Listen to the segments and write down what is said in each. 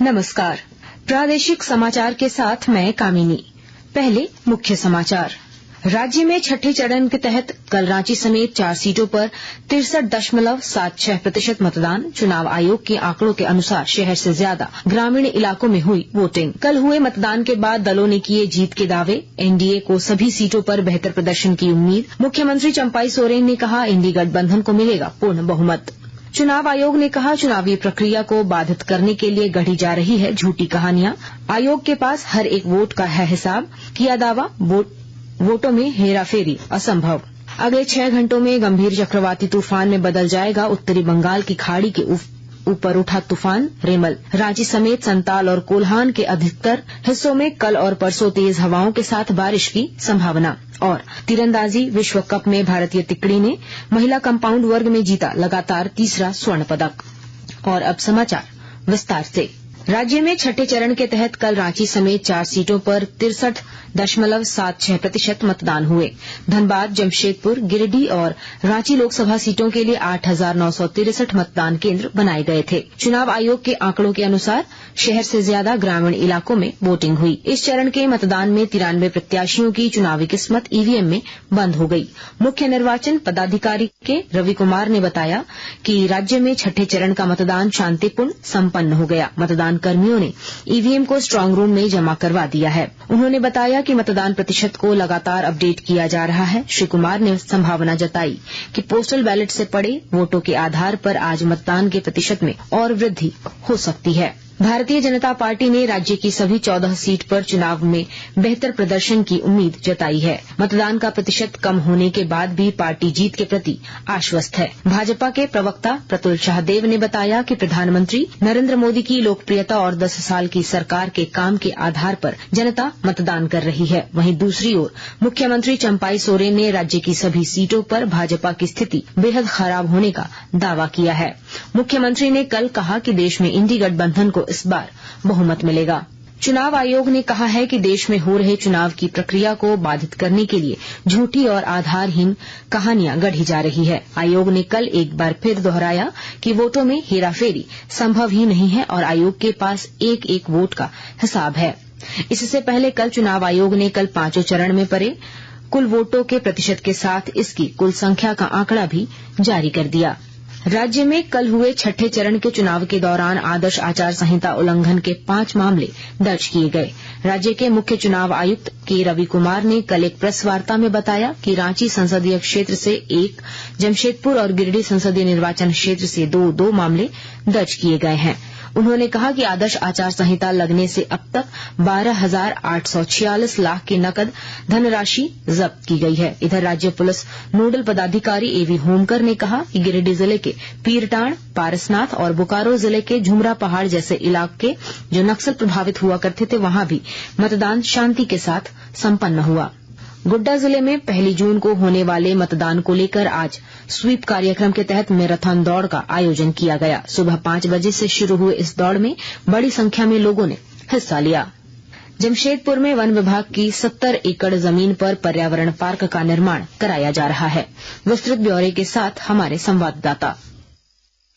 नमस्कार। प्रादेशिक समाचार के साथ मैं कामिनी। पहले मुख्य समाचार। राज्य में छठे चरण के तहत कल रांची समेत 4 सीटों पर 63.76% मतदान। चुनाव आयोग के आंकड़ों के अनुसार शहर से ज्यादा ग्रामीण इलाकों में हुई वोटिंग। कल हुए मतदान के बाद दलों ने किए जीत के दावे। एनडीए को सभी सीटों पर बेहतर प्रदर्शन की उम्मीद। मुख्यमंत्री चंपाई सोरेन ने कहा, इंडी गठबंधन को मिलेगा पूर्ण बहुमत। चुनाव आयोग ने कहा, चुनावी प्रक्रिया को बाधित करने के लिए गढ़ी जा रही है झूठी कहानियां। आयोग के पास हर एक वोट का है हिसाब। किया दावा, वोटों में हेराफेरी असंभव। अगले 6 घंटों में गंभीर चक्रवाती तूफान में बदल जाएगा उत्तरी बंगाल की खाड़ी के ऊपर उठा तूफान रेमल। रांची समेत संताल और कोल्हान के अधिकतर हिस्सों में कल और परसों तेज हवाओं के साथ बारिश की संभावना। और तीरंदाजी विश्व कप में भारतीय तिकड़ी ने महिला कंपाउंड वर्ग में जीता लगातार तीसरा स्वर्ण पदक। और अब समाचार विस्तार से। राज्य में छठे चरण के तहत कल रांची समेत 4 सीटों पर 63.76% मतदान हुए। धनबाद, जमशेदपुर, गिरिडीह और रांची लोकसभा सीटों के लिए 8,963 मतदान केंद्र बनाए गए थे। चुनाव आयोग के आंकड़ों के अनुसार शहर से ज्यादा ग्रामीण इलाकों में वोटिंग हुई। इस चरण के मतदान में 93 प्रत्याशियों की चुनावी किस्मत ईवीएम में बंद हो गई। मुख्य निर्वाचन पदाधिकारी के रवि कुमार ने बताया कि राज्य में छठे चरण का मतदान शांतिपूर्ण संपन्न हो गया। मतदान कर्मियों ने ईवीएम को स्ट्रांग रूम में जमा करवा दिया है। उन्होंने बताया कि मतदान प्रतिशत को लगातार अपडेट किया जा रहा है। श्री कुमार ने संभावना जताई कि पोस्टल बैलेट से पड़े वोटों के आधार पर आज मतदान के प्रतिशत में और वृद्धि हो सकती है। भारतीय जनता पार्टी ने राज्य की सभी 14 सीट पर चुनाव में बेहतर प्रदर्शन की उम्मीद जताई है। मतदान का प्रतिशत कम होने के बाद भी पार्टी जीत के प्रति आश्वस्त है। भाजपा के प्रवक्ता प्रतुल शाहदेव ने बताया कि प्रधानमंत्री नरेंद्र मोदी की लोकप्रियता और 10 साल की सरकार के काम के आधार पर जनता मतदान कर रही है। वहीं दूसरी ओर मुख्यमंत्री चंपाई सोरेन ने राज्य की सभी सीटों पर भाजपा की स्थिति बेहद खराब होने का दावा किया है। मुख्यमंत्री ने कल कहा कि देश में इंडी गठबंधन को इस बार बहुमत मिलेगा। चुनाव आयोग ने कहा है कि देश में हो रहे चुनाव की प्रक्रिया को बाधित करने के लिए झूठी और आधारहीन कहानियां गढ़ी जा रही है। आयोग ने कल एक बार फिर दोहराया कि वोटों में हेराफेरी संभव ही नहीं है और आयोग के पास एक एक वोट का हिसाब है। इससे पहले कल चुनाव आयोग ने कल 5 चरण में पड़े कुल वोटों के प्रतिशत के साथ इसकी कुल संख्या का आंकड़ा भी जारी कर दिया। राज्य में कल हुए छठे चरण के चुनाव के दौरान आदर्श आचार संहिता उल्लंघन के 5 मामले दर्ज किए गए। राज्य के मुख्य चुनाव आयुक्त के रवि कुमार ने कल एक प्रेस वार्ता में बताया कि रांची संसदीय क्षेत्र से 1, जमशेदपुर और गिरिडीह संसदीय निर्वाचन क्षेत्र से 2 मामले दर्ज किए गए हैं। उन्होंने कहा कि आदर्श आचार संहिता लगने से अब तक 12,846 लाख की नकद धनराशि जब्त की गई है। इधर राज्य पुलिस नोडल पदाधिकारी एवी होमकर ने कहा कि गिरिडीह जिले के पीरटांड, पारसनाथ और बोकारो जिले के झुमरा पहाड़ जैसे इलाके जो नक्सल प्रभावित हुआ करते थे, वहां भी मतदान शांति के साथ संपन्न हुआ। गोड्डा जिले में 1 जून को होने वाले मतदान को लेकर आज स्वीप कार्यक्रम के तहत मैराथन दौड़ का आयोजन किया गया। सुबह 5 बजे से शुरू हुए इस दौड़ में बड़ी संख्या में लोगों ने हिस्सा लिया। जमशेदपुर में वन विभाग की 70 एकड़ जमीन पर पर्यावरण पार्क का निर्माण कराया जा रहा है। विस्तृत ब्यौरे के साथ हमारे संवाददाता।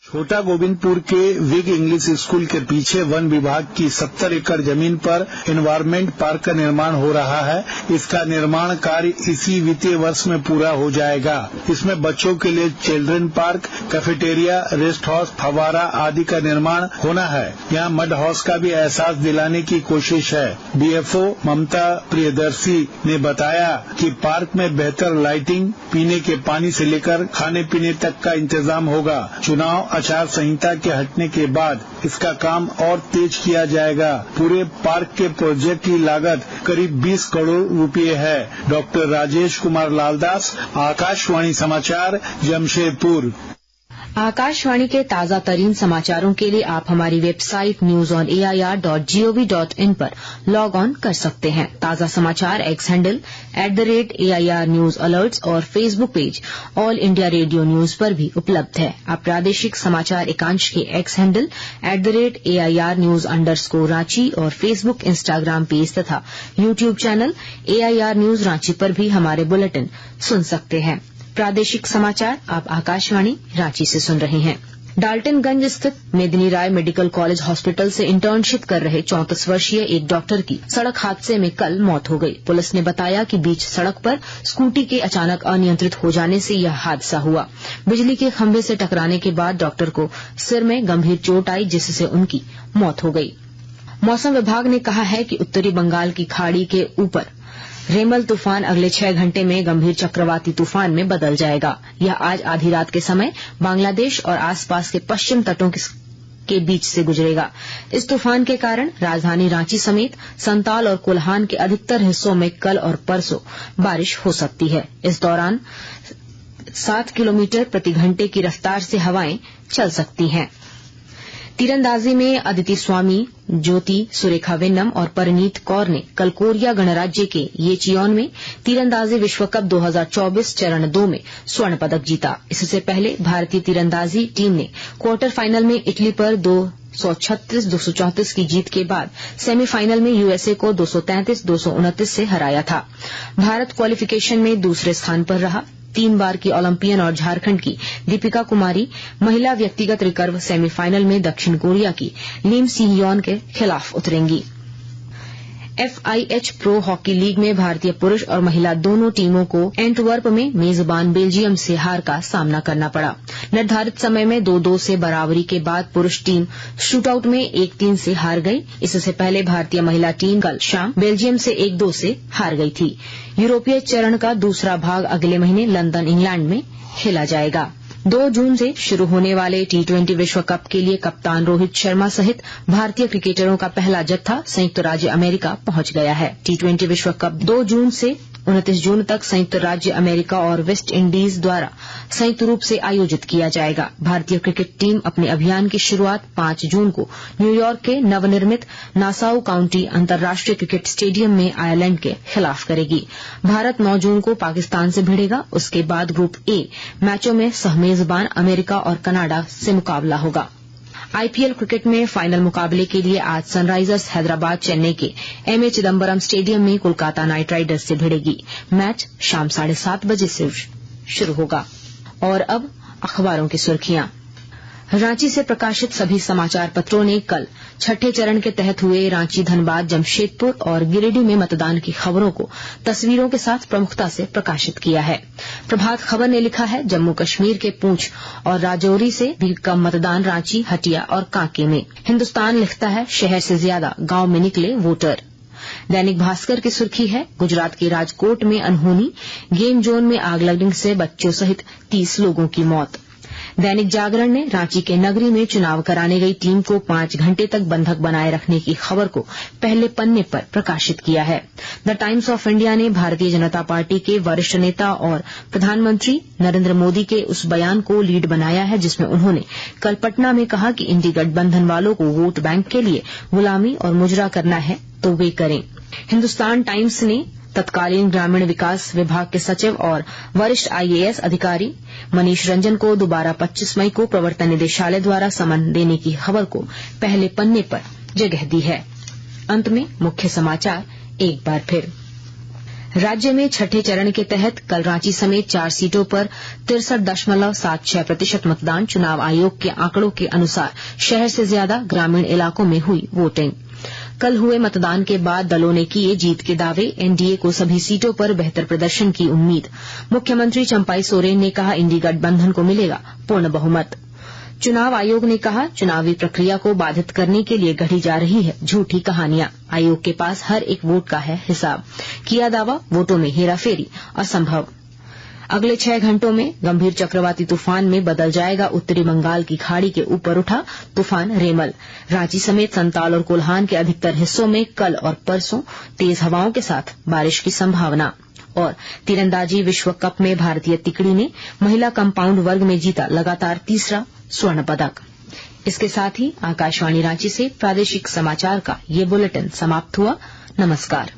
छोटा गोविंदपुर के विग इंग्लिश स्कूल के पीछे वन विभाग की 70 एकड़ जमीन पर एनवायरमेंट पार्क का निर्माण हो रहा है। इसका निर्माण कार्य इसी वित्तीय वर्ष में पूरा हो जाएगा। इसमें बच्चों के लिए children park, cafeteria, rest house, फव्वारा आदि का निर्माण होना है। यहाँ मड हाउस का भी एहसास दिलाने की कोशिश है। बीएफओ ममता प्रियदर्शी ने बताया कि पार्क में बेहतर लाइटिंग, पीने के पानी से लेकर खाने पीने तक का इंतजाम होगा। चुनाव आचार संहिता के हटने के बाद इसका काम और तेज किया जाएगा। पूरे पार्क के प्रोजेक्ट की लागत करीब 20 करोड़ रुपए है। डॉक्टर राजेश कुमार लालदास, आकाशवाणी समाचार, जमशेदपुर। आकाशवाणी के ताजा तरीन समाचारों के लिए आप हमारी वेबसाइट newsonair.gov.in पर लॉग ऑन कर सकते हैं। ताजा समाचार X handle @AIR news alerts और Facebook page All India Radio News पर भी उपलब्ध है। आप प्रादेशिक समाचार एकांश के X handle @AIR news _Ranchi और फेसबुक, इंस्टाग्राम पेज तथा YouTube channel AIR news Ranchi पर भी हमारे बुलेटिन सुन सकते हैं। प्रादेशिक समाचार आप आकाशवाणी रांची से सुन रहे हैं। डाल्टनगंज स्थित मेदिनी राय मेडिकल कॉलेज हॉस्पिटल से इंटर्नशिप कर रहे 34 वर्षीय एक डॉक्टर की सड़क हादसे में कल मौत हो गई। पुलिस ने बताया कि बीच सड़क पर स्कूटी के अचानक अनियंत्रित हो जाने से यह हादसा हुआ। बिजली के खंभे से टकराने के बाद डॉक्टर को सिर में गंभीर चोट आई, जिससे उनकी मौत हो गई। मौसम विभाग ने कहा है कि उत्तरी बंगाल की खाड़ी के ऊपर रेमल तूफान अगले 6 घंटे में गंभीर चक्रवाती तूफान में बदल जाएगा। यह आज आधी रात के समय बांग्लादेश और आसपास के पश्चिम तटों के बीच से गुजरेगा। इस तूफान के कारण राजधानी रांची समेत संताल और कोल्हान के अधिकतर हिस्सों में कल और परसों बारिश हो सकती है। इस दौरान 7 किलोमीटर प्रति घंटे की रफ्तार से हवाएं चल सकती हैं। तीरंदाजी में अदिति स्वामी, ज्योति सुरेखा वेन्नम और परिणीत कौर ने कल कोरिया गणराज्य के येचियोन में तीरंदाजी विश्व कप 2024 चरण 2 में स्वर्ण पदक जीता। इससे पहले भारतीय तीरंदाजी टीम ने क्वार्टर फाइनल में इटली पर 236-234 की जीत के बाद सेमीफाइनल में यूएसए को 233-229 से हराया था। भारत क्वालिफिकेशन में दूसरे स्थान पर रहा। 3 बार की ओलंपियन और झारखंड की दीपिका कुमारी महिला व्यक्तिगत रिकर्व सेमीफाइनल में दक्षिण कोरिया की लीम सी-योन के खिलाफ उतरेंगी। FIH प्रो हॉकी लीग में भारतीय पुरुष और महिला दोनों टीमों को एंटवर्प में मेजबान बेल्जियम से हार का सामना करना पड़ा। निर्धारित समय में 2-2 से बराबरी के बाद पुरुष टीम शूटआउट में 1-3 से हार गई। इससे पहले भारतीय महिला टीम कल शाम बेल्जियम से 1-2 से हार गई थी। यूरोपीय चरण का दूसरा भाग अगले महीने लंदन, इंग्लैंड में खेला जाएगा। 2 जून से शुरू होने वाले T20 विश्व कप के लिए कप्तान रोहित शर्मा सहित भारतीय क्रिकेटरों का पहला जत्था संयुक्त राज्य अमेरिका पहुंच गया है। T20 विश्व कप 2 जून से 29 जून तक संयुक्त राज्य अमेरिका और वेस्ट इंडीज द्वारा संयुक्त रूप से आयोजित किया जाएगा। भारतीय क्रिकेट टीम अपने अभियान की शुरुआत 5 जून को न्यूयॉर्क के नवनिर्मित नासाउ काउंटी अंतर्राष्ट्रीय क्रिकेट स्टेडियम में आयरलैंड के खिलाफ करेगी। भारत 9 जून को पाकिस्तान से भिड़ेगा। उसके बाद ग्रुप ए मैचों में सहमेजबान अमेरिका और कनाडा से मुकाबला होगा। IPL क्रिकेट में फाइनल मुकाबले के लिए आज सनराइजर्स हैदराबाद चेन्नई के M.A. चिदम्बरम स्टेडियम में कोलकाता नाइट राइडर्स से भिड़ेगी। मैच शाम 7:30 बजे से शुरू होगा। और अब अखबारों की सुर्खियां। रांची से प्रकाशित सभी समाचार पत्रों ने कल छठे चरण के तहत हुए रांची, धनबाद, जमशेदपुर और गिरिडीह में मतदान की खबरों को तस्वीरों के साथ प्रमुखता से प्रकाशित किया है। प्रभात खबर ने लिखा है, जम्मू कश्मीर के पूंछ और राजौरी से भी कम मतदान रांची, हटिया और कांके में। हिन्दुस्तान लिखता है, शहर से ज्यादा गांव में निकले वोटर। दैनिक भास्कर की सुर्खी है, गुजरात के राजकोट में अनहोनी, गेम जोन में आग लगने से बच्चों सहित 30 लोगों की मौत। दैनिक जागरण ने रांची के नगरी में चुनाव कराने गई टीम को 5 घंटे तक बंधक बनाए रखने की खबर को पहले पन्ने पर प्रकाशित किया है। द टाइम्स ऑफ इंडिया ने भारतीय जनता पार्टी के वरिष्ठ नेता और प्रधानमंत्री नरेंद्र मोदी के उस बयान को लीड बनाया है जिसमें उन्होंने कल पटना में कहा कि इंडी गठबंधन वालों को वोट बैंक के लिए गुलामी और मुजरा करना है तो वे करें। हिन्दुस्तान टाइम्स ने तत्कालीन ग्रामीण विकास विभाग के सचिव और वरिष्ठ IAS अधिकारी मनीष रंजन को दोबारा 25 मई को प्रवर्तन निदेशालय द्वारा समन देने की खबर को पहले पन्ने पर जगह दी है। अंत में मुख्य समाचार एक बार फिर। राज्य में छठे चरण के तहत कल रांची समेत 4 सीटों पर 63.76% मतदान। चुनाव आयोग के आंकड़ों के अनुसार शहर से ज्यादा ग्रामीण इलाकों में हुई वोटिंग। कल हुए मतदान के बाद दलों ने किए जीत के दावे। एनडीए को सभी सीटों पर बेहतर प्रदर्शन की उम्मीद। मुख्यमंत्री चंपाई सोरेन ने कहा, इंडी गठबंधन को मिलेगा पूर्ण बहुमत। चुनाव आयोग ने कहा, चुनावी प्रक्रिया को बाधित करने के लिए गढ़ी जा रही है झूठी कहानियां। आयोग के पास हर एक वोट का है हिसाब। किया दावा, वोटों में हेराफेरी असंभव। अगले 6 घंटों में गंभीर चक्रवाती तूफान में बदल जाएगा। उत्तरी बंगाल की खाड़ी के ऊपर उठा तूफान रेमल। रांची समेत संताल और कोल्हान के अधिकतर हिस्सों में कल और परसों तेज हवाओं के साथ बारिश की संभावना। और तीरंदाजी विश्व कप में भारतीय तिकड़ी ने महिला कंपाउंड वर्ग में जीता लगातार तीसरा स्वर्ण पदक। इसके साथ ही आकाशवाणी रांची से प्रादेशिक समाचार का ये बुलेटिन समाप्त हुआ। नमस्कार।